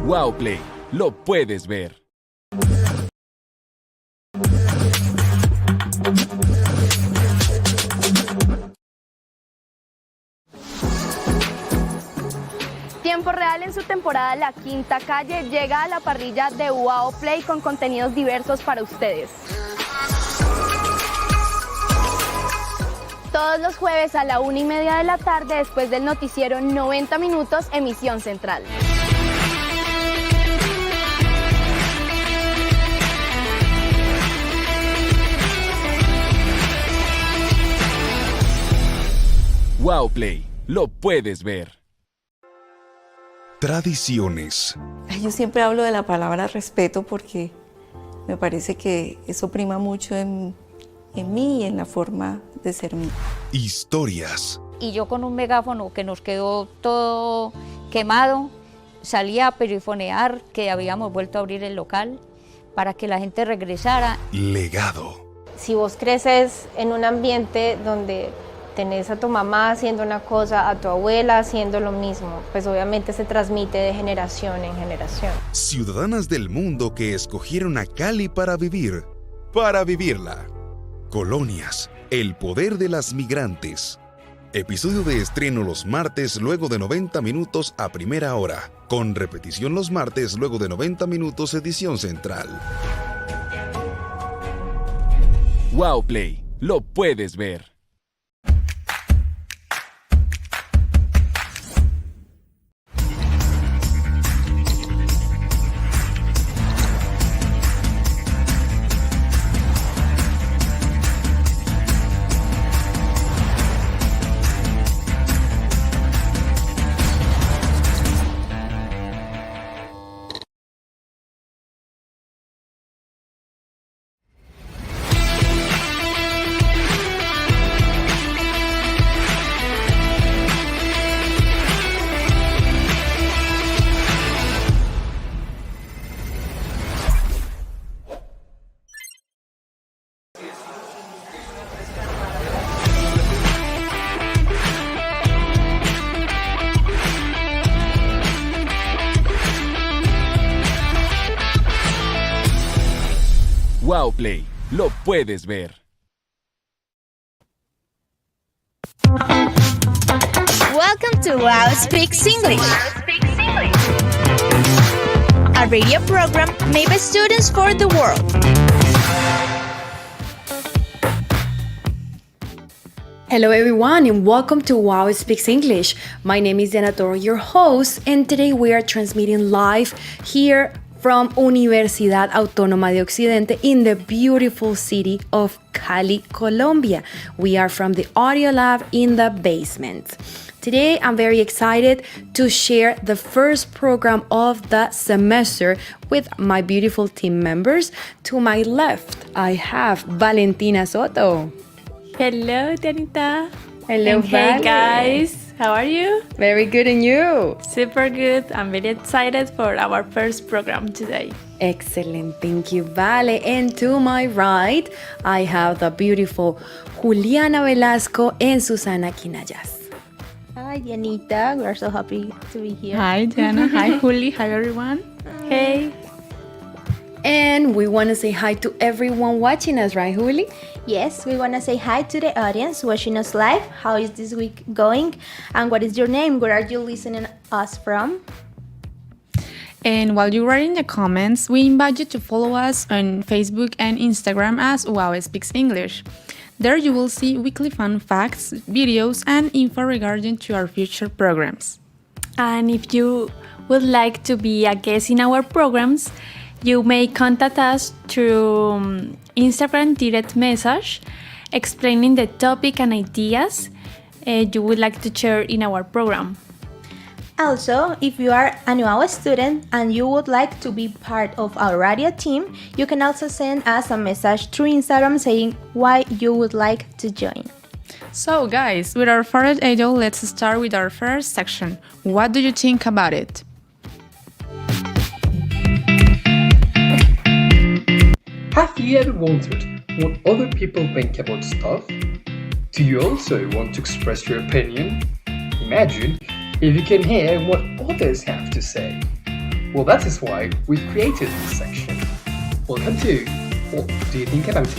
UAOPlay, lo puedes ver. Tiempo Real en su temporada La Quinta Calle llega a la parrilla de UAOPlay con contenidos diversos para ustedes. Todos los jueves a la 1:30 de la tarde después del noticiero 90 minutos, emisión central. UAOPlay, lo puedes ver. Tradiciones. Yo siempre hablo de la palabra respeto porque me parece que eso prima mucho en mí y en la forma de ser mí. Historias. Y yo con un megáfono que nos quedó todo quemado, salía a perifonear que habíamos vuelto a abrir el local para que la gente regresara. Legado. Si vos creces en un ambiente donde tenés a tu mamá haciendo una cosa, a tu abuela haciendo lo mismo, pues obviamente se transmite de generación en generación. Ciudadanas del mundo que escogieron a Cali para vivirla. Colonias, el poder de las migrantes. Episodio de estreno los martes luego de 90 minutos a primera hora, con repetición los martes luego de 90 minutos edición central. UAOPlay, lo puedes ver. UAOPlay, lo puedes ver. Welcome to UAO Speaks English, a radio program made by students for the world. Hello everyone and welcome to UAO Speaks English. My name is Diana Toro, your host, and today we are transmitting live here from Universidad Autónoma de Occidente in the beautiful city of Cali, Colombia. We are from the audio lab in the basement. Today, I'm very excited to share the first program of the semester with my beautiful team members. To my left, I have Valentina Soto. Hello, Dianita. Hello, Hey Vale. guys, how are you? Very good, and you? Super good. I'm very excited for our first program today. Excellent, thank you, Vale. And to my right, I have the beautiful Juliana Velasco and Susana Quinayas. Hi Dianita, we are so happy to be here. Hi, Diana. Hi, Juli. Hi, everyone. Hey. And we want to say hi to everyone watching us, right, Juli? Yes, we want to say hi to the audience watching us live. How is this week going? And what is your name? Where are you listening us from? And while you're writing the comments, we invite you to follow us on Facebook and Instagram as UAO Speaks English. There you will see weekly fun facts, videos, and info regarding to our future programs. And if you would like to be a guest in our programs, you may contact us through Instagram direct message explaining the topic and ideas you would like to share in our program. Also, if you are a UAO student and you would like to be part of our radio team, you can also send us a message through Instagram saying why you would like to join. So guys, with our further ado, let's start with our first section. What do you think about it? Have you ever wondered what other people think about stuff? Do you also want to express your opinion? Imagine if you can hear what others have to say. Well, that is why we've created this section. Welcome to What Do You Think About It?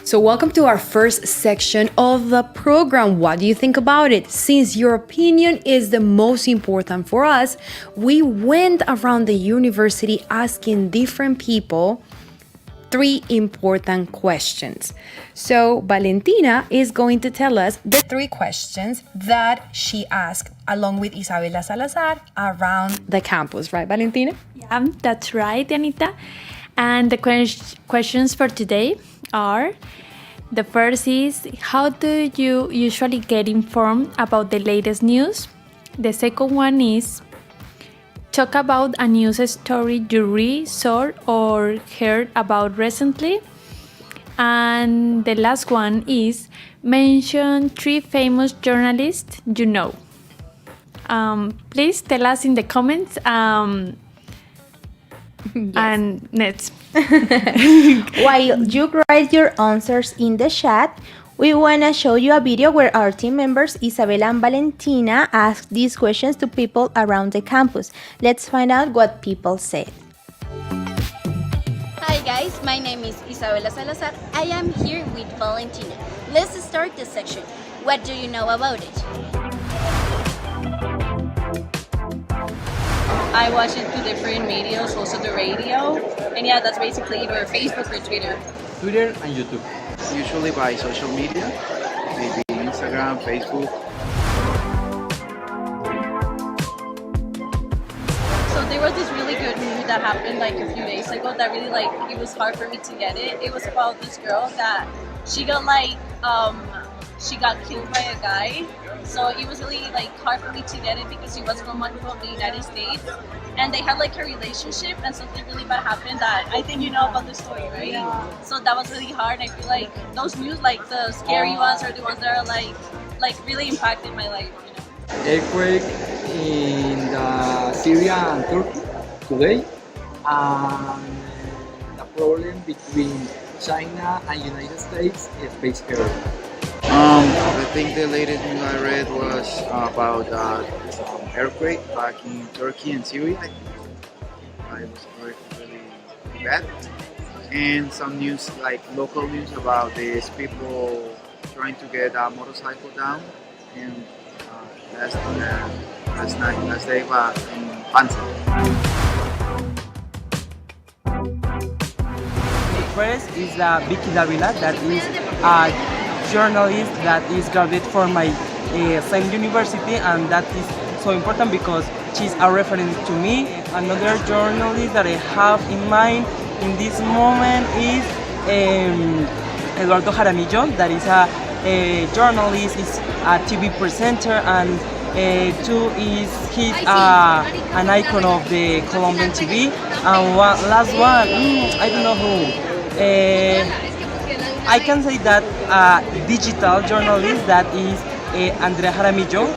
So welcome to our first section of the program. What do you think about it? Since your opinion is the most important for us, we went around the university asking different people 3 important questions. So Valentina is going to tell us the 3 questions that she asked along with Isabela Salazar around the campus, right, Valentina? Yeah, that's right, Anita. And the questions for today are: the first is, how do you usually get informed about the latest news? The second one is, talk about a news story you read, saw, or heard about recently. And the last one is, mention 3 famous journalists you know. Please tell us in the comments. Yes. And next. While you write your answers in the chat, we want to show you a video where our team members Isabela and Valentina asked these questions to people around the campus. Let's find out what people said. Hi guys, my name is Isabela Salazar. I am here with Valentina. Let's start this section. What do you know about it? I watch it through different medias, also the radio, and yeah, that's basically either Facebook or Twitter. Twitter and YouTube. Usually by social media, maybe Instagram, Facebook. So there was this really good news that happened like a few days ago that really it was hard for me to get it. It was about this girl that she got she got killed by a guy. So it was really hard for me to get it because she was from the United States, and they had a relationship, and something really bad happened that I think you know about the story, right? Yeah. So that was really hard. I feel like those news, the scary ones, are the ones that are really impacted my life. Earthquake in Syria and Turkey today, and the problem between China and United States is space area. I think the latest news I read was about earthquake back in Turkey and Syria. It was really bad. And some news, local news about these people trying to get a motorcycle down. And last day was in Panza. First is Vicky Davila, that is a journalist that is graduated from my same university, and that is so important because she's a reference to me. Another journalist that I have in mind in this moment is Eduardo Jaramillo, that is a journalist, is a TV presenter, and he's an icon of the Colombian TV. And last one, I don't know who. I can say that digital journalist, that is Andrea Jaramillo.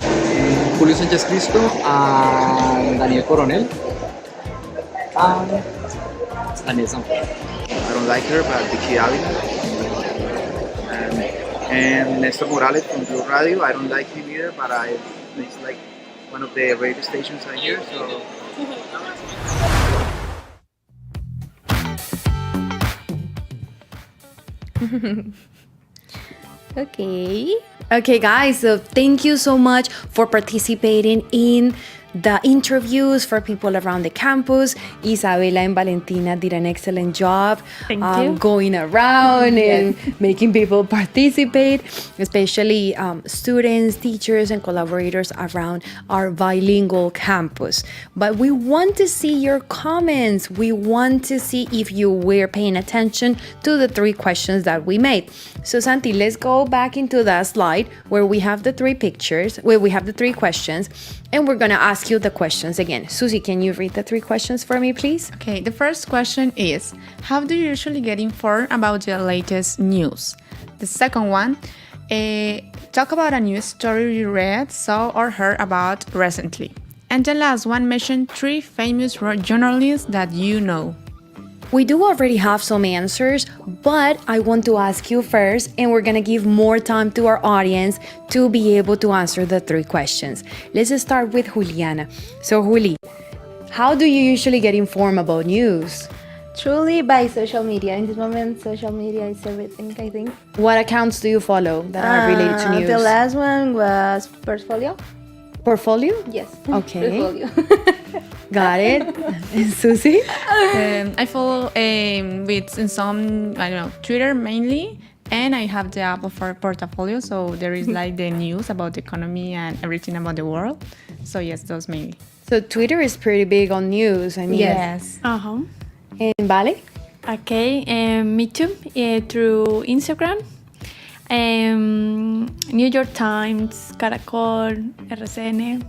Julio Sánchez Cristo and Daniel Coronel. And Daniel Santos. I don't like her, but Vicky Davila. And Néstor Morales from Blue Radio. I don't like him either, but it's one of the radio stations I hear. So. Okay guys, so thank you so much for participating in the interviews for people around the campus. Isabela and Valentina did an excellent job going around and making people participate, especially students, teachers, and collaborators around our bilingual campus. But we want to see your comments. We want to see if you were paying attention to the 3 questions that we made. So Santi, let's go back into that slide where we have the 3 pictures, where we have the 3 questions, and we're gonna ask you the questions again. Susie, can you read the 3 questions for me, please? Okay, the first question is, how do you usually get informed about the latest news? The second one, talk about a news story you read, saw, or heard about recently. And the last one, mention 3 famous journalists that you know. We do already have some answers, but I want to ask you first, and we're gonna give more time to our audience to be able to answer the 3 questions. Let's start with Juliana. So, Juli, how do you usually get informed about news? Truly by social media. In this moment, social media is everything, I think. What accounts do you follow that are related to news? The last one was Portfolio. Portfolio? Yes. Okay. Portfolio. Got it. Susie? I follow with in some, I don't know, Twitter mainly, and I have the app for Portfolio, so there is like the news about the economy and everything about the world. So yes, those mainly. So Twitter is pretty big on news, I mean. Yes. Uh-huh. And Vale? Okay, me too, through Instagram, New York Times, Caracol, RCN.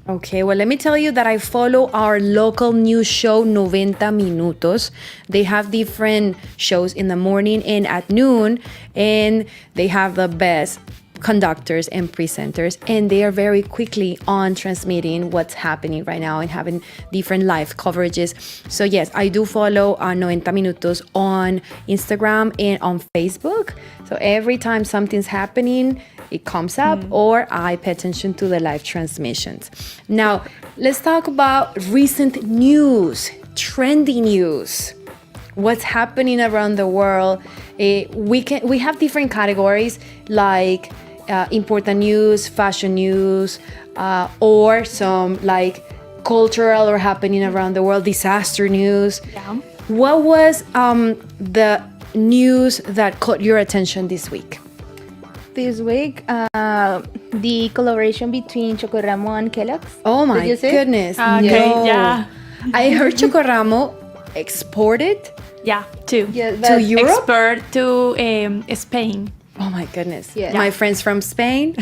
Okay, well, let me tell you that I follow our local news show, 90 Minutos. They have different shows in the morning and at noon, and they have the best conductors and presenters, and they are very quickly on transmitting what's happening right now and having different live coverages. So yes, I do follow 90 Minutos on Instagram and on Facebook. So every time something's happening, it comes up, or I pay attention to the live transmissions. Now, let's talk about recent news, trending news. What's happening around the world? We have different categories like important news, fashion news, or some like cultural or happening around the world, disaster news. Yeah. What was the news that caught your attention this week? This week, the collaboration between Chocoramo and Kellogg's. Oh my Did you see? goodness. Okay, no. yeah. I heard Chocoramo exported Yeah, to Europe? export to Spain. Oh my goodness. Yeah. My friends from Spain,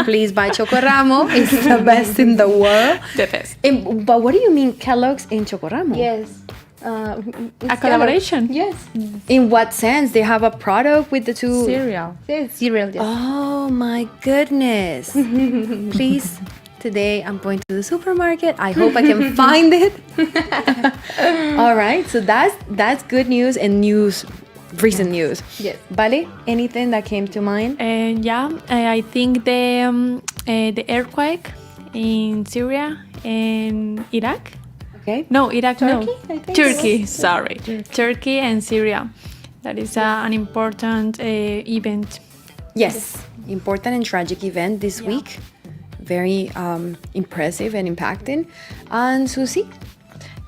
please buy Chocoramo. It's the best in the world. The best. But what do you mean Kellogg's and Chocoramo? Yes. A collaboration. Yes. In what sense? They have a product with the two? Cereal. Yes, cereal. Yes. Oh my goodness. Please, today I'm going to the supermarket. I hope I can find it. All right. So that's good news and recent news. Yes. Vale, anything that came to mind? I think the earthquake in Syria and Iraq. Okay. No, Iraq, Turkey, no. I think. Turkey, sorry. Turkey and Syria. That is an important event. Yes. Important and tragic event this week. Very impressive and impacting. And Susie?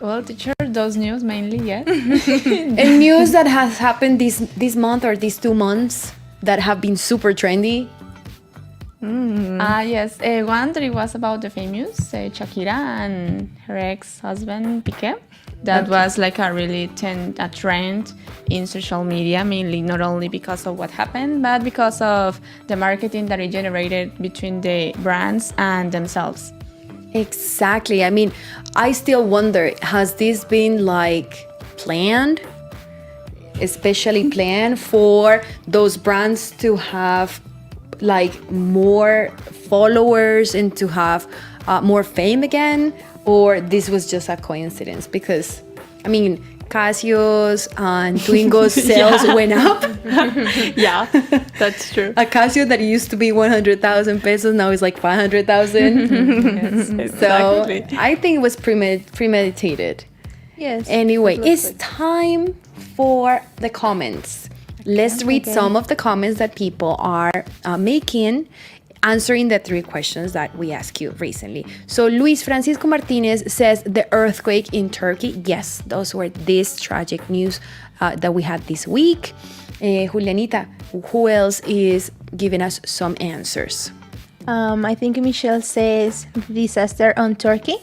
Well, teacher, those news mainly, yes. And news that has happened this month or these 2 months that have been super trendy. Yes, one that it was about the famous Shakira and her ex-husband Piqué. That was like a really a trend in social media, mainly not only because of what happened, but because of the marketing that it generated between the brands and themselves. Exactly. I mean, I still wonder, has this been like planned? Especially planned for those brands to have like more followers and to have more fame again? Or this was just a coincidence? Because, I mean, Casio's and Twingo's sales went up. Yeah, that's true. A Casio that used to be 100,000 pesos now is like 500,000. Yes, exactly. So I think it was premeditated. Yes. Anyway, it's time for the comments. Let's read some of the comments that people are making, answering the 3 questions that we asked you recently. So Luis Francisco Martinez says the earthquake in Turkey. Yes, those were this tragic news that we had this week. Julianita, who else is giving us some answers? I think Michelle says disaster on Turkey.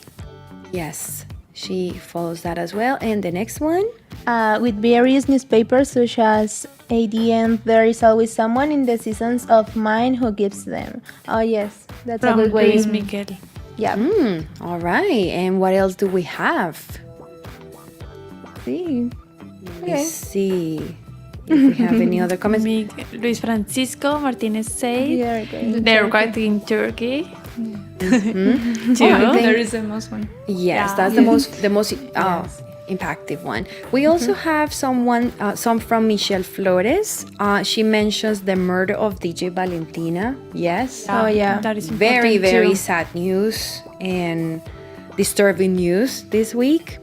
Yes, she follows that as well. And the next one? With various newspapers such as ADN, there is always someone in the seasons of mine who gives them. Oh yes, that's a good way. Luis Miguel. Yeah. All right. And what else do we have? See. Let's see if we have any other comments. Luis Francisco Martinez says Yeah, the earthquake in Turkey. Mm-hmm. Too. Oh, There is the most one. Yes, Yeah. that's the most impactful one. We also have some from Michelle Flores. She mentions the murder of DJ Valentina. Yes. Oh, yeah. That is Very, important very too. sad news and disturbing news this week.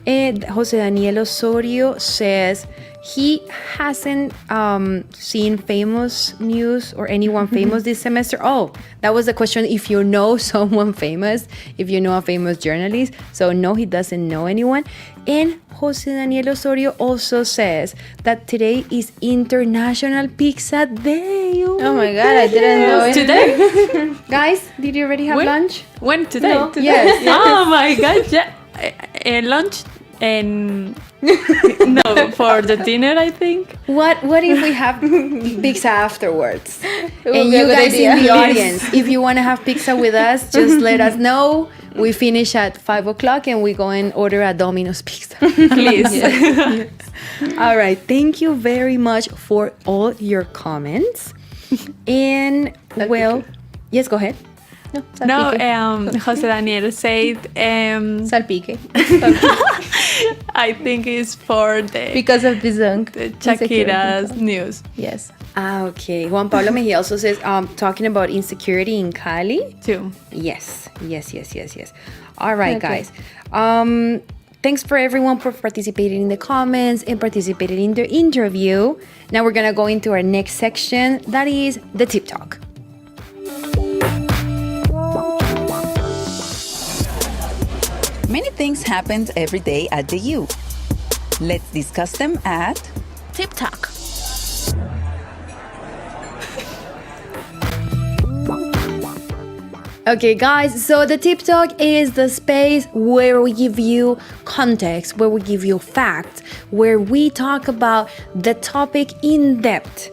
And Jose Daniel Osorio says he hasn't seen famous news or anyone famous this semester. Oh, that was the question. If you know someone famous, if you know a famous journalist. So no, he doesn't know anyone. And Jose Daniel Osorio also says that today is International Pizza Day. Oh my God, I didn't know it. Today? Guys, did you already have When? lunch? When? Today? No. Yes. Oh my God, yeah. Lunch and no, for the dinner, I think. What if we have pizza afterwards? would And be a you good guys idea. in the audience, if you want to have pizza with us, just let us know. We finish at 5 o'clock and we go and order a Domino's pizza. Please. Yes. All right. Thank you very much for all your comments. And well, yes, go ahead. No, Jose Daniel said Salpique. I think it's for Because of the song. Shakira's news. Yes. Okay. Juan Pablo Mejia also says, talking about insecurity in Cali. Too. Yes. All right, Okay. guys. Thanks for everyone for participating in the comments and participating in the interview. Now we're going to go into our next section. That is the Tip Talk. Many things happen every day at the U. Let's discuss them at Tip Talk. Okay, guys, so the Tip Talk is the space where we give you context, where we give you facts, where we talk about the topic in depth.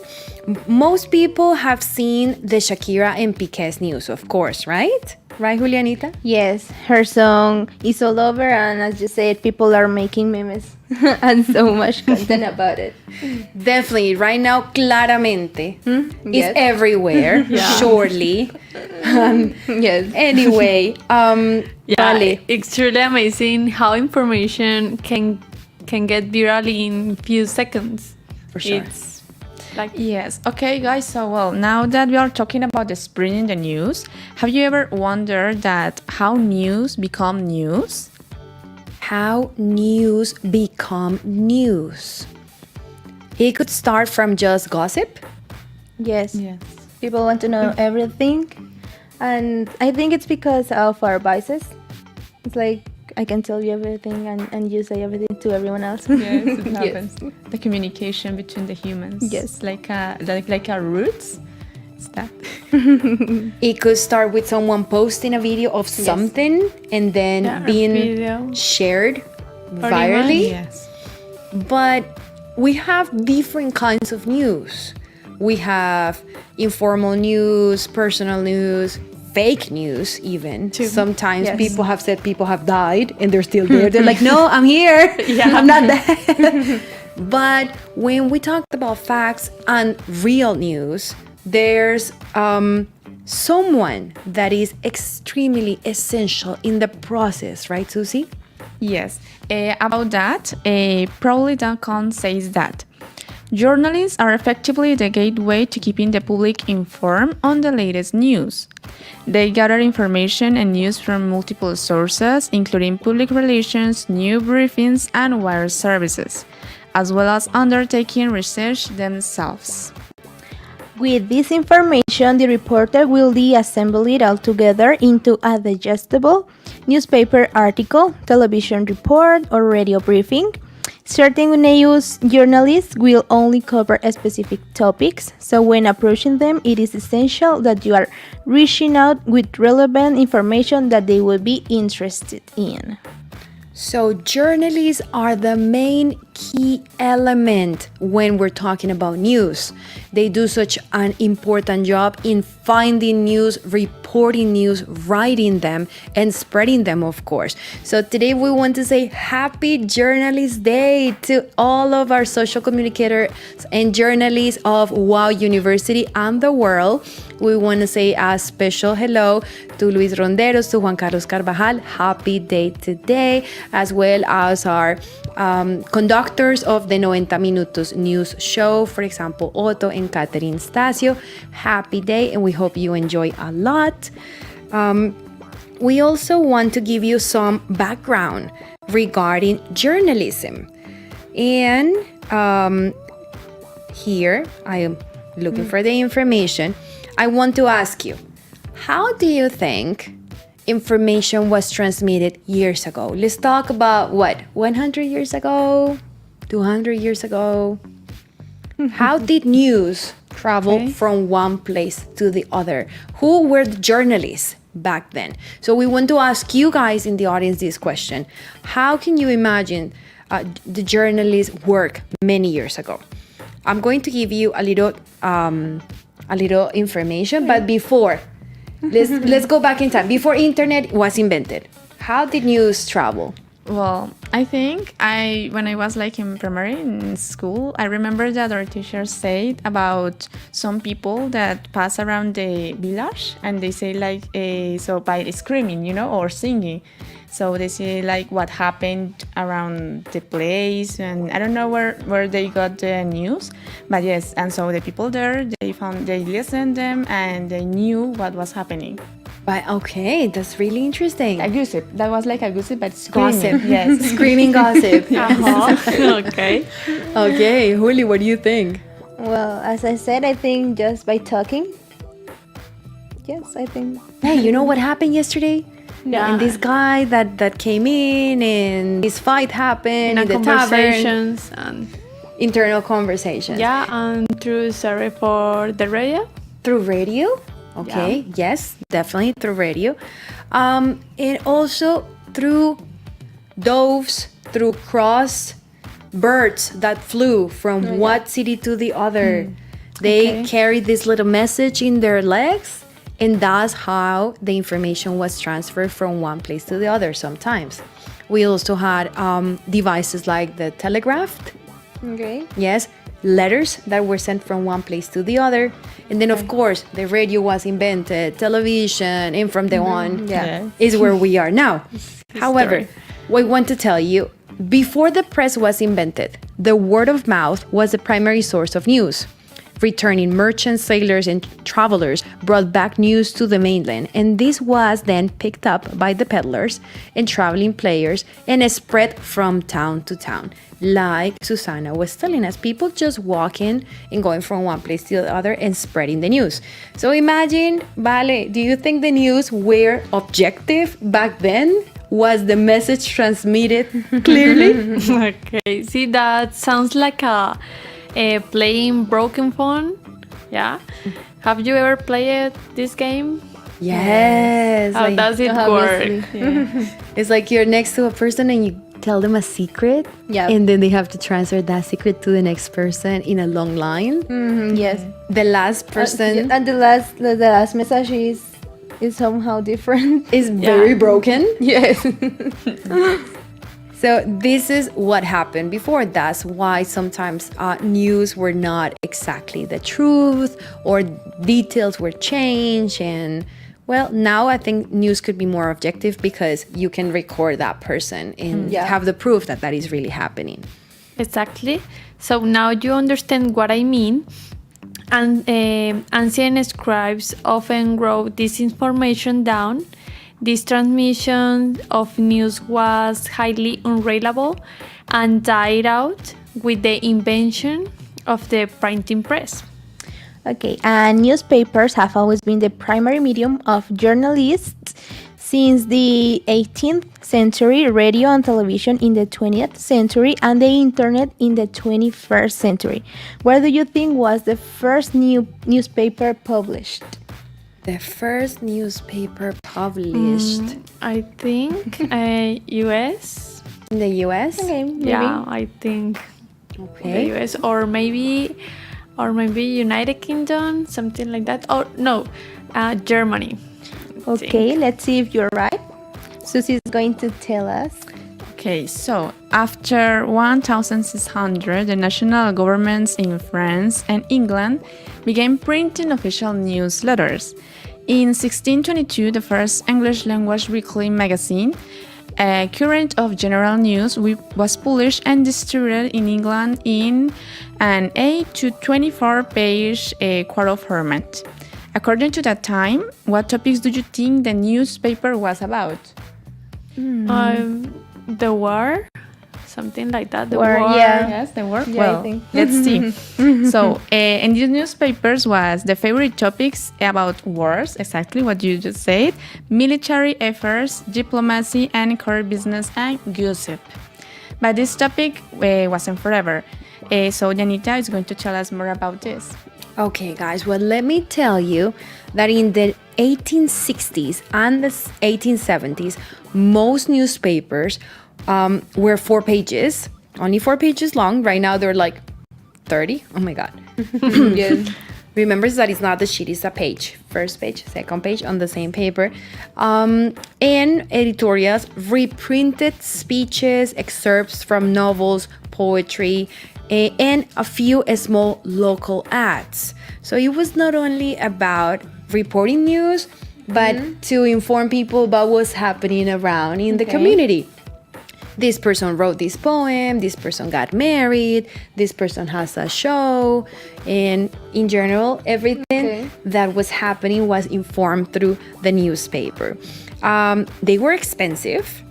Most people have seen the Shakira and Piqué's news, of course, right? Right, Julianita? Yes, her song is all over, and as you said, people are making memes and so much content about it. Definitely, right now, claramente, Yes. is everywhere, Yeah. surely. Yes. Anyway, Yeah, Vale. it's truly amazing how information can get viral in few seconds. For sure. It's like Yes. Okay, guys. So, well, now that we are talking about the spreading the news, have you ever wondered that how news become news? How news become news. It could start from just gossip. Yes. Yes. People want to know everything, and I think it's because of our biases. It's like I can tell you everything, and you say everything to everyone else. Yes, it Yes. happens. The communication between the humans. Yes. Like a roots. It's that. It could start with someone posting a video of something and then Yeah, being video. shared virally. Yes. But we have different kinds of news. We have informal news, personal news, fake news even. Sometimes Yes. people have said people have died and they're still there. They're like, no, I'm here. I'm not dead. But when we talk about facts and real news, there's someone that is extremely essential in the process, right, Susie? Yes. About that, Probably.com says that journalists are effectively the gateway to keeping the public informed on the latest news. They gather information and news from multiple sources, including public relations, news briefings, and wire services, as well as undertaking research themselves. With this information, the reporter will deassemble it all together into a digestible newspaper article, television report, or radio briefing. Certain news journalists will only cover specific topics, so when approaching them, it is essential that you are reaching out with relevant information that they will be interested in. So journalists are the main key element when we're talking about news. They do such an important job in finding news, reporting news, writing them, and spreading them, of course. So today we want to say Happy Journalist Day to all of our social communicators and journalists of UAO University and the world. We want to say a special hello to Luis Ronderos, to Juan Carlos Carvajal. Happy day today, as well as our conductors of the 90 Minutos news show, for example, Otto and Catherine Stasio. Happy day, and we hope you enjoy a lot. We also want to give you some background regarding journalism. And here I am looking for the information. I want to ask you, how do you think information was transmitted years ago? Let's talk about 100 years ago, 200 years ago. How did news travel from one place to the other? Who were the journalists back then? So we want to ask you guys in the audience this question. How can you imagine the journalists' work many years ago? I'm going to give you a little information, but before, let's go back in time. Before internet was invented, how did news travel? Well, I think when I was like in primary in school, I remember that our teacher said about some people that pass around the village and they say like, so by screaming, or singing. So they say like what happened around the place, and I don't know where they got the news, but yes, and so the people there, they listened them and they knew what was happening. But okay, that's really interesting. A gossip. That was like a gossip, but screaming. Gossip. Yes. Screaming gossip. Okay. Okay, Juli, what do you think? Well, as I said, I think just by talking. Yes, I think. Hey, you know what happened yesterday? Yeah. And this guy that came in and this fight happened in the conversations tavern. Internal conversations. Yeah, and through sorry for the radio. Through radio? Okay, yeah. Yes, definitely through radio. And also through doves, through cross birds that flew from one city to the other. They carried this little message in their legs, and that's how the information was transferred from one place to the other sometimes. We also had devices like the telegraph. Okay. Yes, letters that were sent from one place to the other. And then, of course, the radio was invented, television, and from then on is where we are now. However, we want to tell you, before the press was invented, the word of mouth was the primary source of news. Returning merchants, sailors, and travelers brought back news to the mainland, and this was then picked up by the peddlers and traveling players and spread from town to town. Like Susana was telling us, people just walking and going from one place to the other and spreading the news. So imagine, Vale, do you think the news were objective back then? Was the message transmitted clearly? Okay, see, that sounds like a playing broken phone. Yeah. Have you ever played this game? Yes. How does it work? It's like you're next to a person and you tell them a secret, and then they have to transfer that secret to the next person in a long line. Yes. The last person and the last message is somehow different. Is very broken. Yes. So this is what happened before. That's why sometimes news were not exactly the truth, or details were changed. And well, now I think news could be more objective because you can record that person and have the proof that that is really happening. Exactly. So now you understand what I mean. And ancient scribes often wrote this information down. This transmission of news was highly unreliable and died out with the invention of the printing press. Okay, and newspapers have always been the primary medium of journalists since the 18th century, radio and television in the 20th century, and the internet in the 21st century. Where do you think was the first newspaper published? The first newspaper published. I think US. In the US? Okay, maybe. Yeah, I think Okay. the US or maybe United Kingdom, something like that. Or no, Germany. Okay, let's see if you're right. Susie is going to tell us. Okay, so after 1600, the national governments in France and England began printing official newsletters. In 1622, the first English language weekly magazine, Current of General News, was published and distributed in England in an 8 to 24 page quarto format. According to that time, what topics do you think the newspaper was about? The war, something like that. The War, war. yeah. Yes, the war. Yeah, I Well, think. let's see. So, in these newspapers was the favorite topics about wars, exactly what you just said, military affairs, diplomacy, and court business and gossip. But this topic wasn't forever. So, Janita is going to tell us more about this. Okay, guys, well, let me tell you that in the 1860s and the 1870s, most newspapers were 4 pages, only 4 pages long. Right now, they're like 30. Oh my God. Yes. Remember that it's not the sheet, it's a page. First page, second page on the same paper. And editorials reprinted speeches, excerpts from novels, poetry, and a few small local ads. So it was not only about reporting news, but to inform people about what's happening around in the community. This person wrote this poem, this person got married, this person has a show, and in general, everything that was happening was informed through the newspaper. They were expensive,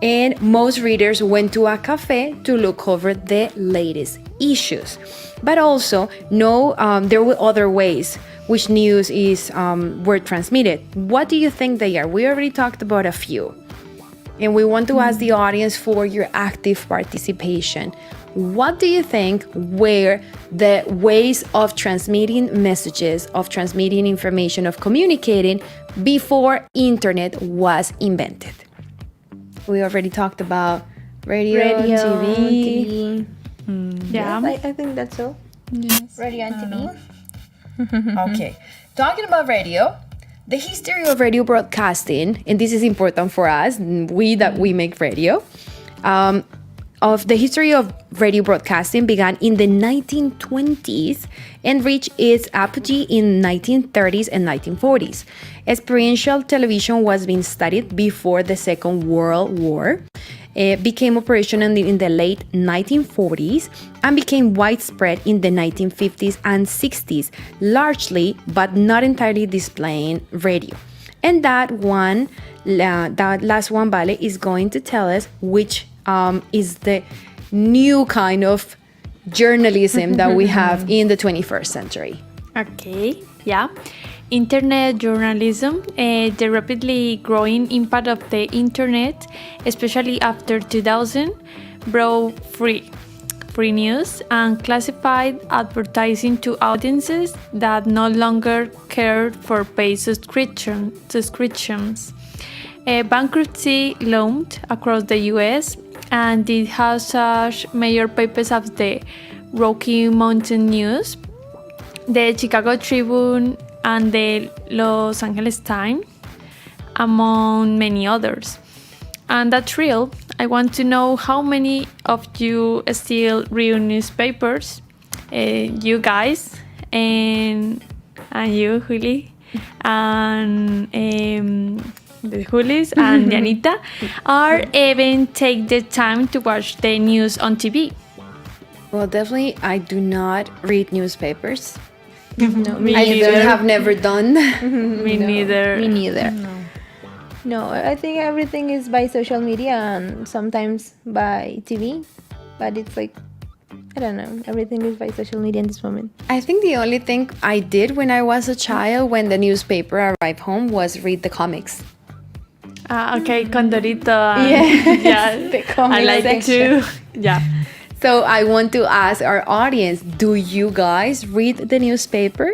and most readers went to a cafe to look over the latest issues. But also, there were other ways which news were transmitted. What do you think they are? We already talked about a few. And we want to ask the audience for your active participation. What do you think were the ways of transmitting messages, of transmitting information, of communicating before internet was invented? We already talked about radio TV. Yeah, Yes, I think that's all. Yes. Radio and TV. Okay, talking about radio, the history of radio broadcasting, and this is important for us, we make radio, of the history of radio broadcasting began in the 1920s and reached its apogee in 1930s and 1940s. Experiential television was being studied before the Second World War. It became operational in the late 1940s and became widespread in the 1950s and 60s, largely but not entirely displaying radio. And that last one, Vale, is going to tell us which is the new kind of journalism that we have in the 21st century. Okay, yeah. Internet journalism, the rapidly growing impact of the internet, especially after 2000, brought free news and classified advertising to audiences that no longer cared for paid subscriptions. Bankruptcy loomed across the US, and it has such major papers as the Rocky Mountain News, the Chicago Tribune, and the Los Angeles Times, among many others. And that's real. I want to know how many of you still read newspapers. You guys, and you, Juli, and the Julis and Janita, or even take the time to watch the news on TV. Well, definitely, I do not read newspapers. No, me I neither. have never done. Me neither. Me neither. No, I think everything is by social media and sometimes by TV. But it's like, I don't know, everything is by social media in this moment. I think the only thing I did when I was a child, when the newspaper arrived home, was read the comics. Okay, Condorito. Yeah. Yeah, The comic I like section. to. Yeah. So I want to ask our audience, do you guys read the newspaper?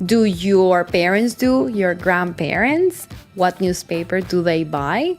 Do your parents do? Your grandparents? What newspaper do they buy?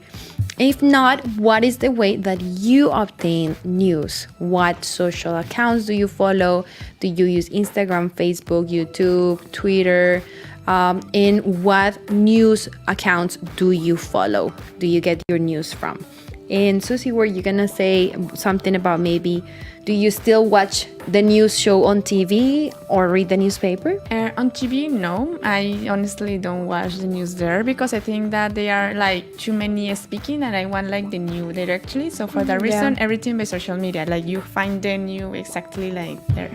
If not, what is the way that you obtain news? What social accounts do you follow? Do you use Instagram, Facebook, YouTube, Twitter? And what news accounts do you follow? Do you get your news from? And Susie, were you gonna say something about maybe, do you still watch the news show on TV or read the newspaper? On TV, no. I honestly don't watch the news there because I think that they are like too many speaking and I want like the news directly. So for that reason, everything by social media, like you find the news exactly like there.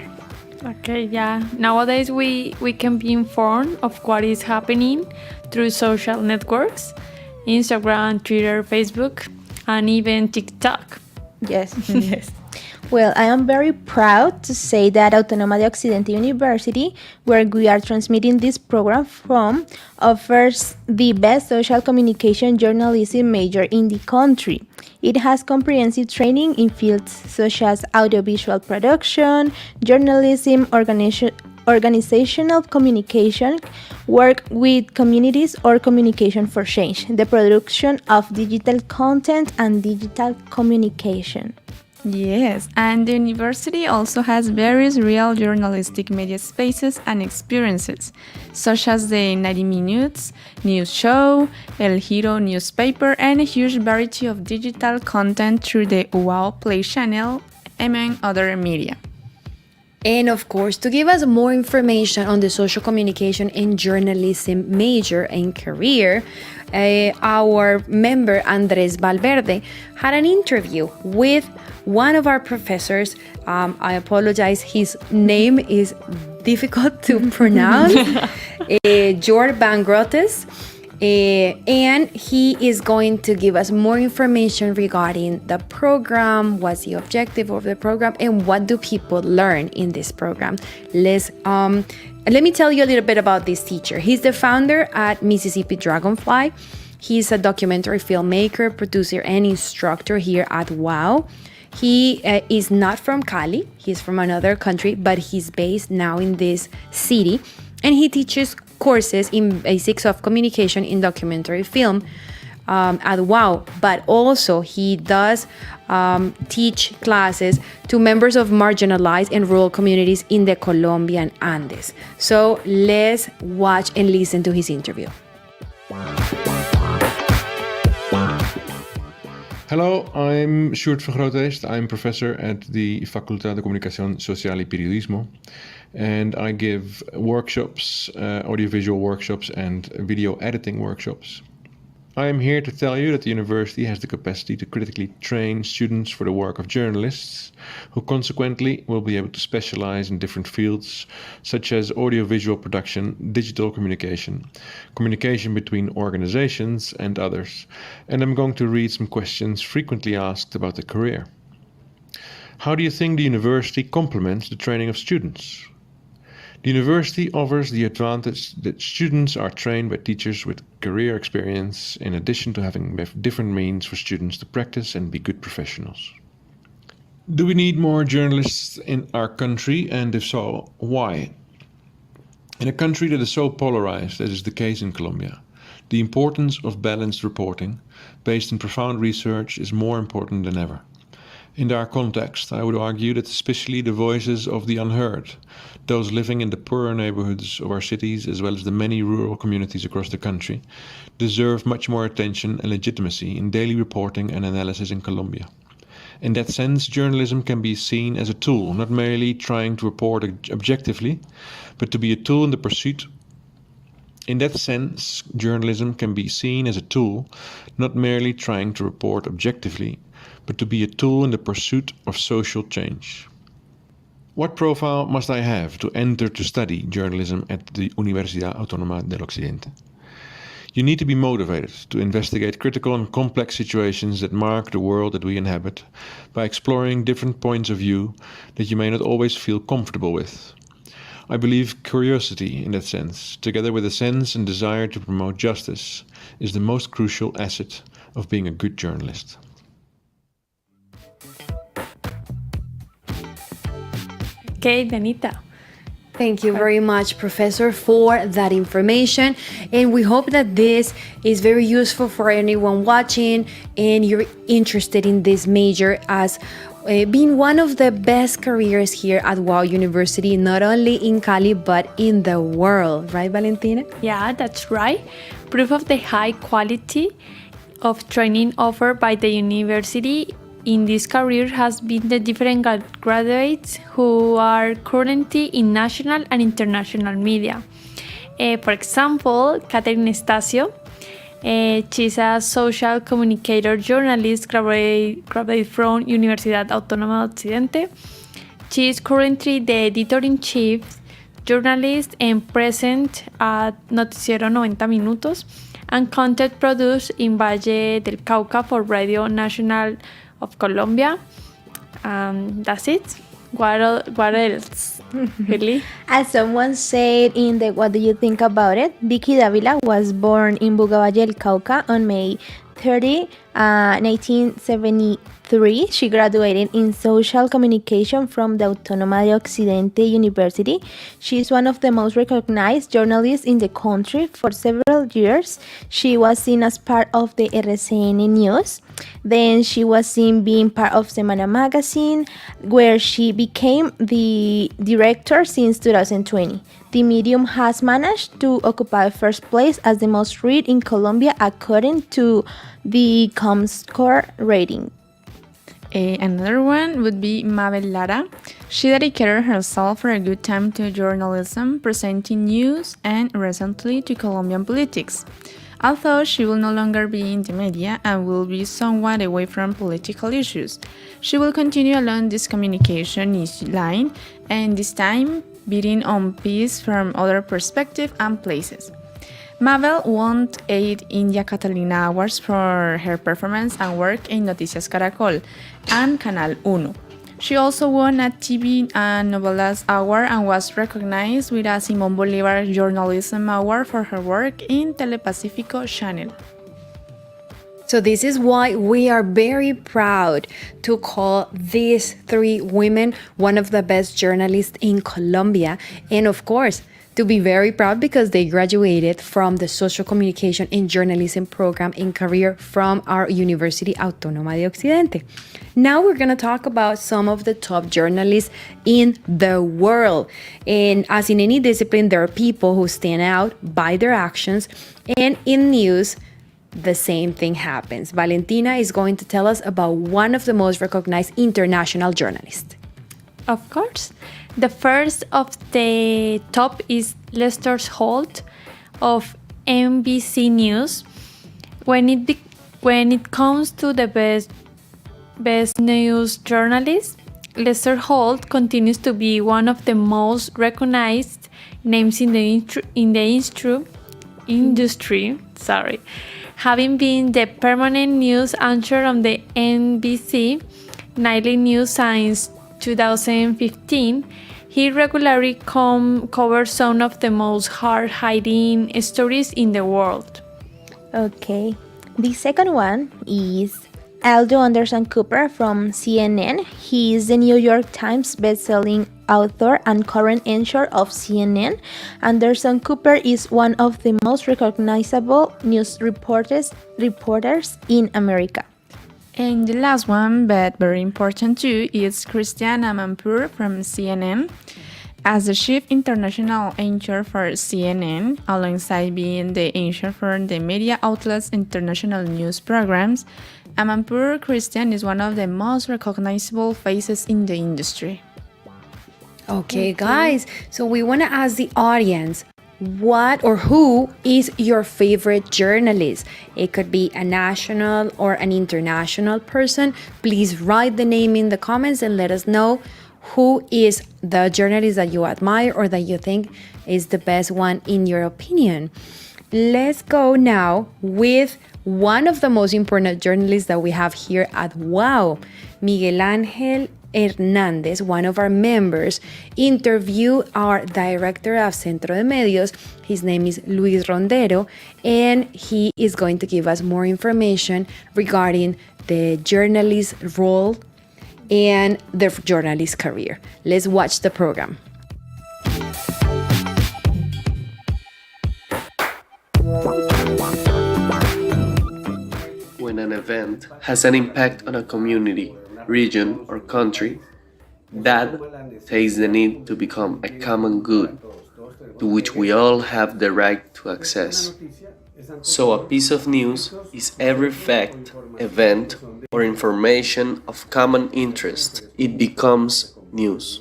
Okay, yeah. Nowadays we can be informed of what is happening through social networks, Instagram, Twitter, Facebook, and even TikTok. Yes. Yes. Well, I am very proud to say that Autónoma de Occidente University, where we are transmitting this program from, offers the best social communication journalism major in the country. It has comprehensive training in fields such as audiovisual production, journalism, organizational communication, work with communities or communication for change, the production of digital content and digital communication. Yes, and the university also has various real journalistic media spaces and experiences, such as the 90 Minutes news show, El Giro newspaper, and a huge variety of digital content through the UAOPlay channel, among other media. And of course, to give us more information on the social communication and journalism major and career, our member Andres Valverde had an interview with one of our professors. I apologize, his name is difficult to pronounce, Jord Van Grotes. And he is going to give us more information regarding the program, what's the objective of the program, and what do people learn in this program. Let me tell you a little bit about this teacher. He's the founder at Mississippi Dragonfly. He's a documentary filmmaker, producer, and instructor here at UAO. He is not from Cali. He's from another country, but he's based now in this city. And he teaches courses in basics of communication in documentary film at UAO, but also he does teach classes to members of marginalized and rural communities in the Colombian Andes. So let's watch and listen to his interview. Hello, I'm Sjoerd van Groothuis. I'm professor at the Facultad de Comunicación Social y Periodismo, and I give workshops, audiovisual workshops and video editing workshops. I am here to tell you that the university has the capacity to critically train students for the work of journalists, who consequently will be able to specialize in different fields such as audiovisual production, digital communication, communication between organizations and others. And I'm going to read some questions frequently asked about the career. How do you think the university complements the training of students? The university offers the advantage that students are trained by teachers with career experience, in addition to having different means for students to practice and be good professionals. Do we need more journalists in our country, and if so, why? In a country that is so polarized, as is the case in Colombia, the importance of balanced reporting, based in profound research, is more important than ever. In our context, I would argue that especially the voices of the unheard, those living in the poorer neighborhoods of our cities as well as the many rural communities across the country, deserve much more attention and legitimacy in daily reporting and analysis in Colombia. In that sense, journalism can be seen as a tool, not merely trying to report objectively, but to be a tool in the pursuit. In that sense, journalism can be seen as a tool, not merely trying to report objectively, but to be a tool in the pursuit of social change. What profile must I have to enter to study journalism at the Universidad Autónoma del Occidente? You need to be motivated to investigate critical and complex situations that mark the world that we inhabit by exploring different points of view that you may not always feel comfortable with. I believe curiosity, in that sense, together with a sense and desire to promote justice, is the most crucial asset of being a good journalist. Okay, Danita. Thank you very much, Professor, for that information. And we hope that this is very useful for anyone watching and you're interested in this major as being one of the best careers here at UAO University, not only in Cali, but in the world. Right, Valentina? Yeah, that's right. Proof of the high quality of training offered by the university in this career has been the different graduates who are currently in national and international media. For example, Catherine Estacio, she's a social communicator journalist graduate from Universidad Autónoma de Occidente. She is currently the editor-in-chief, journalist and present at Noticiero 90 Minutos and content produced in Valle del Cauca for Radio Nacional of Colombia. That's it. What else? Really? As someone said in the What Do You Think About It, Vicky Davila was born in Valle del Cauca on May 30, 1973. She graduated in social communication from the Autónoma de Occidente University. She is one of the most recognized journalists in the country. For several years, she was seen as part of the RCN News. Then she was seen being part of Semana Magazine, where she became the director since 2020. The medium has managed to occupy first place as the most read in Colombia according to the Comscore rating. Another one would be Mabel Lara. She dedicated herself for a good time to journalism, presenting news, and recently to Colombian politics. Although she will no longer be in the media and will be somewhat away from political issues, she will continue along this communication line, and this time bidding on peace from other perspectives and places. Mabel won 8 India Catalina Awards for her performance and work in Noticias Caracol and Canal 1. She also won a TV and Novelas Award and was recognized with a Simón Bolívar Journalism Award for her work in Telepacífico channel. So this is why we are very proud to call these 3 women one of the best journalists in Colombia. And of course, to be very proud because they graduated from the Social Communication and Journalism program in career from our University Autónoma de Occidente. Now we're going to talk about some of the top journalists in the world. And as in any discipline, there are people who stand out by their actions. And in news, the same thing happens. Valentina is going to tell us about one of the most recognized international journalists. Of course. The first of the top is Lester Holt of NBC News. When it comes to the best news journalist, Lester Holt continues to be one of the most recognized names in the industry. Having been the permanent news anchor on the NBC nightly news since 2015, he regularly covers some of the most hard-hitting stories in the world. Okay, the second one is Aldo Anderson Cooper from CNN. He is the New York Times best-selling author and current anchor of CNN. Anderson Cooper is one of the most recognizable news reporters in America. And the last one, but very important too, is Christiane Amanpour from CNN. As the chief international anchor for CNN, alongside being the anchor for the media outlets' international news programs, Amanpour Christiane is one of the most recognizable faces in the industry. Okay, guys, so we want to ask the audience, what or who is your favorite journalist? It could be a national or an international person. Please write the name in the comments and let us know who is the journalist that you admire or that you think is the best one in your opinion. Let's go now with one of the most important journalists that we have here at UAO, Miguel Ángel Hernández, one of our members, interviewed our director of Centro de Medios. His name is Luis Rondero, and he is going to give us more information regarding the journalist role and the journalist career. Let's watch the program. When an event has an impact on a community, region, or country, that takes the need to become a common good to which we all have the right to access. So a piece of news is every fact, event, or information of common interest. It becomes news.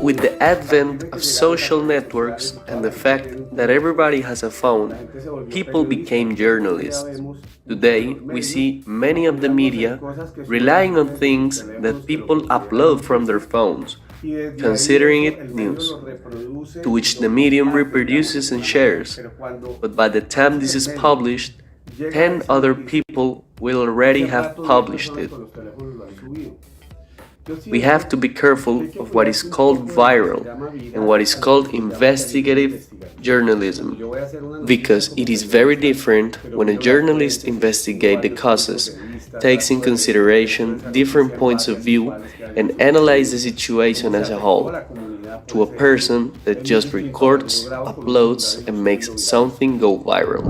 With the advent of social networks and the fact that everybody has a phone, people became journalists. Today, we see many of the media relying on things that people upload from their phones, considering it news, to which the medium reproduces and shares. But by the time this is published, 10 other people will already have published it. We have to be careful of what is called viral and what is called investigative journalism, because it is very different when a journalist investigates the causes, takes in consideration different points of view, and analyzes the situation as a whole, to a person that just records, uploads, and makes something go viral.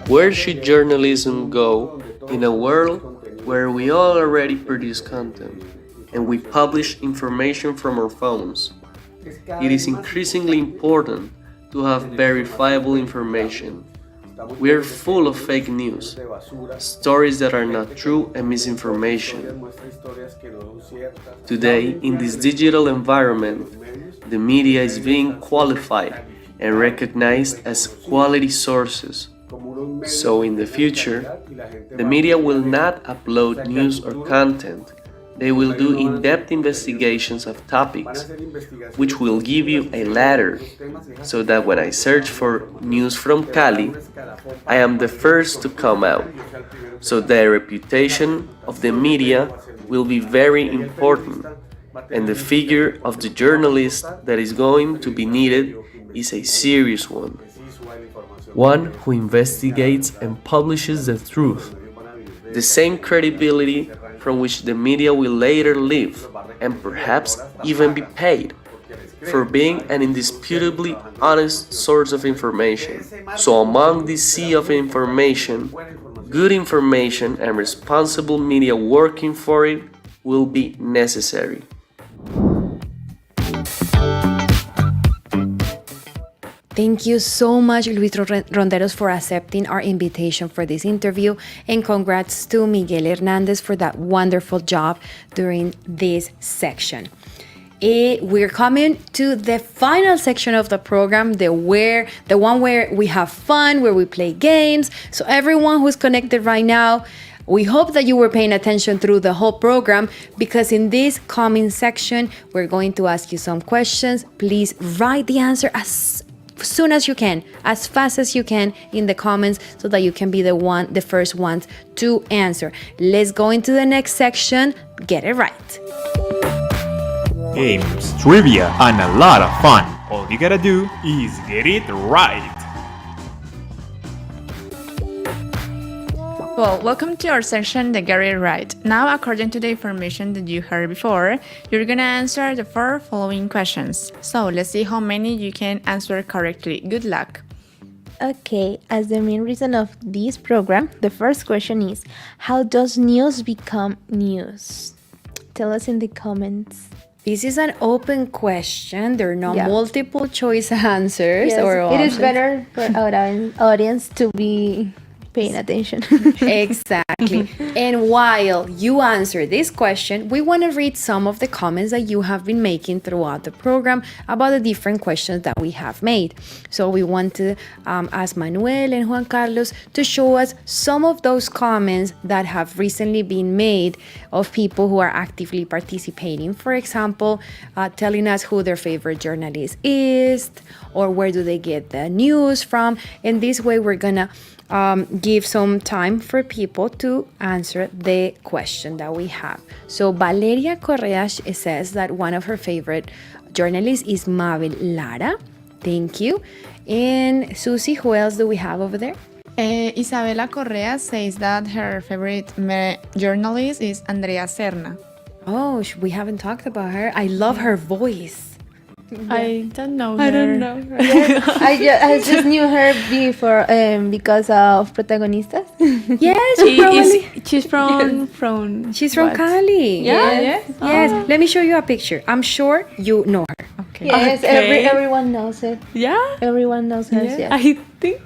Where should journalism go in a world where we all already produce content and we publish information from our phones? It is increasingly important to have verifiable information. We are full of fake news, stories that are not true, and misinformation. Today, in this digital environment, the media is being qualified and recognized as quality sources. So in the future, the media will not upload news or content. They will do in-depth investigations of topics, which will give you a ladder, so that when I search for news from Cali, I am the first to come out. So the reputation of the media will be very important, and the figure of the journalist that is going to be needed is a serious one. One who investigates and publishes the truth, the same credibility from which the media will later live, and perhaps even be paid, for being an indisputably honest source of information. So among this sea of information, good information and responsible media working for it will be necessary. Thank you so much, Luis Ronderos, for accepting our invitation for this interview, and congrats to Miguel Hernandez for that wonderful job during this section. We're coming to the final section of the program, the one where we have fun, where we play games. So everyone who's connected right now, we hope that you were paying attention through the whole program, because in this coming section, we're going to ask you some questions. Please write the answer as soon as you can, as fast as you can in the comments, so that you can be the first ones to answer. Let's go into the next section. Get it right. Games, trivia, and a lot of fun. All you gotta do is get it right. Well, welcome to our section, the Get It Right. Now, according to the information that you heard before, you're gonna answer the 4 following questions. So, let's see how many you can answer correctly. Good luck. Okay, as the main reason of this program, the first question is, how does news become news? Tell us in the comments. This is an open question. There are no multiple choice answers. Yes, or it is better for our audience to be paying attention. Exactly. And while you answer this question, we want to read some of the comments that you have been making throughout the program about the different questions that we have made. So we want to ask Manuel and Juan Carlos to show us some of those comments that have recently been made of people who are actively participating. For example, telling us who their favorite journalist is, or where do they get the news from. In this way, we're gonna give some time for people to answer the question that we have. So Valeria Correa says that one of her favorite journalists is Mabel Lara. Thank you. And Susie, who else do we have over there? Isabela Correa says that her favorite journalist is Andrea Serna. Oh, we haven't talked about her. I love her voice. I don't know her. I don't know her. I just knew her before because of Protagonistas. Yes, she's from she's from what? Cali. Yeah. Yes. Let me show you a picture. I'm sure you know her. Okay. Yes, everyone knows it. Yeah. Everyone knows her. Yeah. Yes. I think.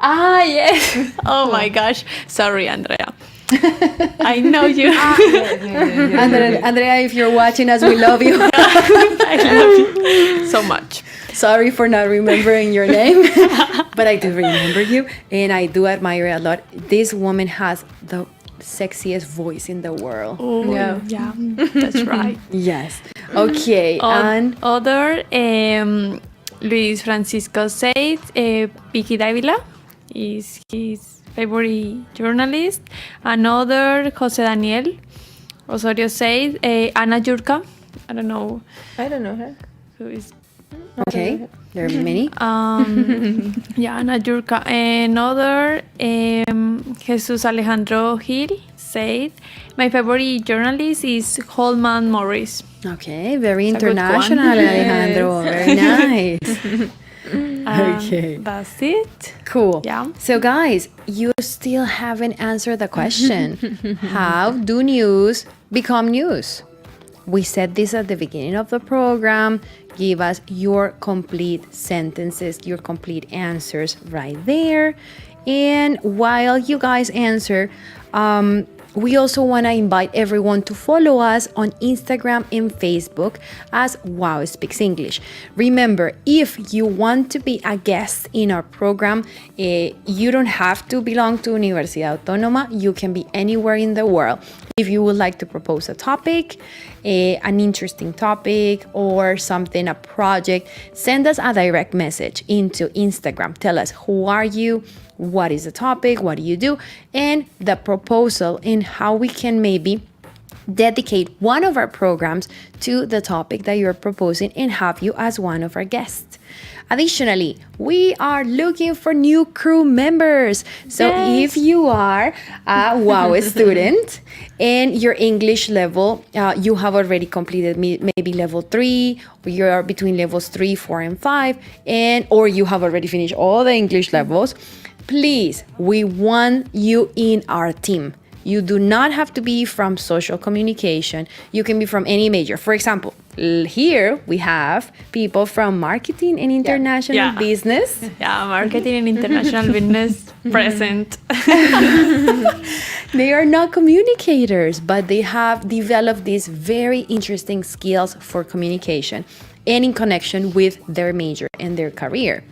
Yes. Oh my gosh. Sorry, Andrea. I know you. Andrea, if you're watching us, we love you. I love you so much. Sorry for not remembering your name, but I do remember you, and I do admire a lot. This woman has the sexiest voice in the world. Oh, yeah, that's right. Yes. Okay. And other, Luis Francisco said, Vicky Davila is his favorite journalist. Another, Jose Daniel Osorio said, Ana Yurka. I don't know her. Who is? Okay, there are many. Ana Yurka. Another, Jesus Alejandro Gil said, my favorite journalist is Holman Morris. Okay, very international, Alejandro. Very nice. Okay. That's it. Cool. Yeah. So guys, you still haven't answered the question. How do news become news? We said this at the beginning of the program. Give us your complete sentences, your complete answers right there. And while you guys answer, we also want to invite everyone to follow us on Instagram and Facebook as UAO Speaks English. Remember, if you want to be a guest in our program, you don't have to belong to Universidad Autónoma. You can be anywhere in the world. If you would like to propose a topic, an interesting topic, or something, a project, send us a direct message into Instagram. Tell us, who are you? What is the topic? What do you do? And the proposal and how we can maybe dedicate one of our programs to the topic that you're proposing and have you as one of our guests. Additionally, we are looking for new crew members. So if you are a UAO student and your English level, you have already completed maybe level 3, or you're between levels 3, 4, and 5, or you have already finished all the English levels, please, we want you in our team. You do not have to be from social communication. You can be from any major. For example, here we have people from marketing and international business. Yeah, marketing and international business present. They are not communicators, but they have developed these very interesting skills for communication and in connection with their major and their career.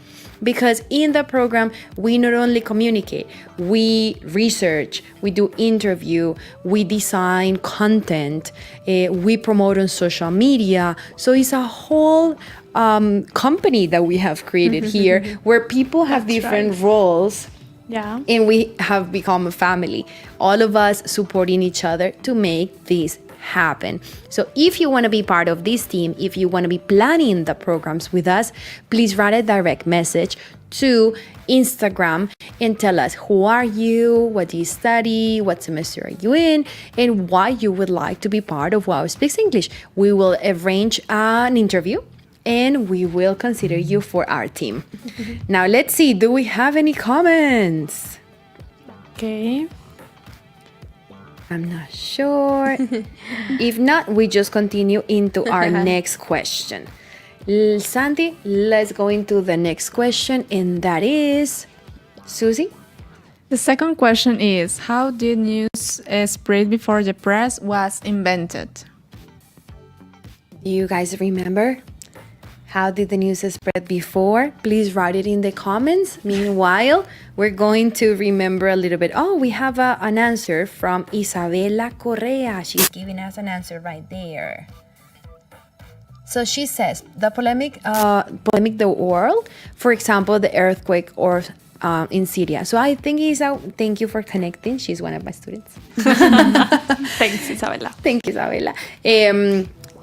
Because in the program, we not only communicate, we research, we do interview, we design content, we promote on social media. So it's a whole company that we have created here where people have different roles. Yeah. And we have become a family, all of us supporting each other to make this happen. So if you want to be part of this team, if you want to be planning the programs with us, please write a direct message to Instagram and tell us, who are you, what do you study, what semester are you in, and why you would like to be part of UAO Speaks English. We will arrange an interview and we will consider you for our team. Now let's see, do we have any comments? Okay. I'm not sure. If not, we just continue into our next question. Santi, let's go into the next question, and that is, Susie? The second question is, how did news spread before the press was invented? Do you guys remember? How did the news spread before? Please write it in the comments. Meanwhile, we're going to remember a little bit. Oh, we have an answer from Isabela Correa. She's giving us an answer right there. So she says, the polemic the world, for example, the earthquake or in Syria. So I think thank you for connecting. She's one of my students. Thanks, Isabela. Thank you, Isabela.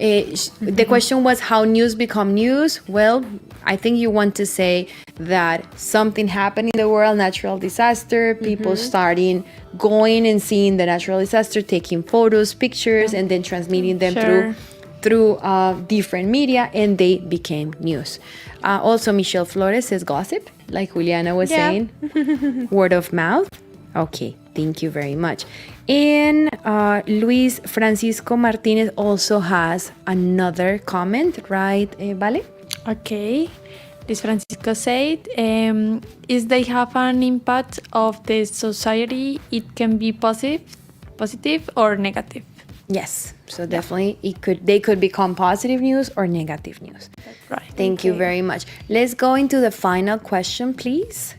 the question was how news become news. Well, I think you want to say that something happened in the world, natural disaster, people starting going and seeing the natural disaster, taking photos, pictures, and then transmitting them through different media, and they became news. Also, Michelle Flores says gossip, like Juliana was saying. Word of mouth. Okay, thank you very much. And Luis Francisco Martinez also has another comment, right, Vale? Okay. Luis Francisco said, if they have an impact of the society, it can be positive or negative. Yes, so definitely they could become positive news or negative news. That's right. Thank you very much. Let's go into the final question, please.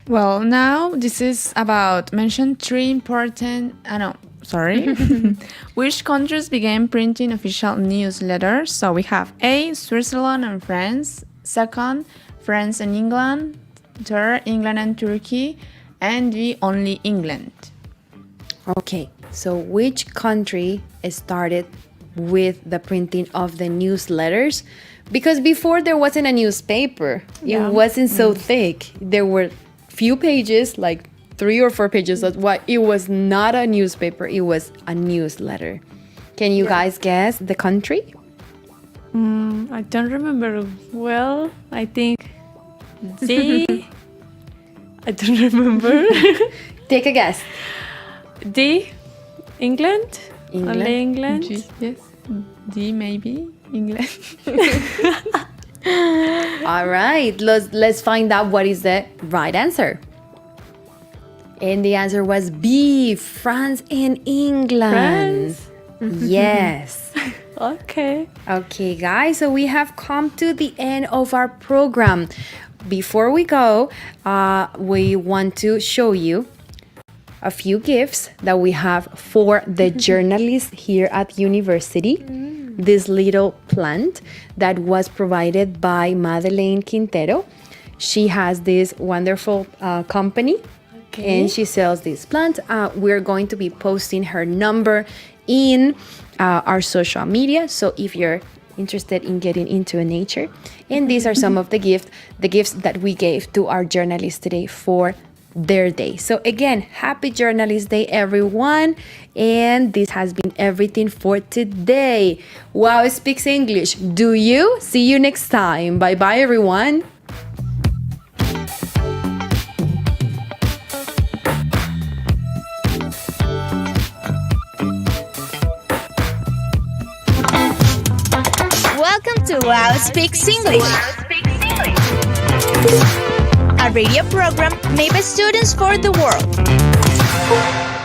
Well, now this is about mention three important, which countries began printing official newsletters? So we have A, Switzerland and France. Second, France and England. Third, England and Turkey. And B, only England. Okay, so which country started with the printing of the newsletters? Because before there wasn't a newspaper. It wasn't so thick. There were few pages, like 3 or 4 pages. That's why it was not a newspaper, it was a newsletter. Can you guys guess the country? I don't remember well. I think D. I don't remember. Take a guess. D. England. Only England. G, yes. D maybe. England. All right, let's find out what is the right answer. And the answer was B, France and England. France? Yes. Okay. Okay, guys, so we have come to the end of our program. Before we go, we want to show you a few gifts that we have for the journalists here at university. This little plant that was provided by Madeleine Quintero. She has this wonderful company and she sells these plants. We're going to be posting her number in our social media. So if you're interested in getting into nature, and these are some of the gifts that we gave to our journalists today for their day. So again, happy Journalist Day, everyone. And this has been everything for today. Wow Speaks English. Do you? See you next time. Bye bye, everyone. Welcome to UAO Speaks English, a radio program made by students for the world.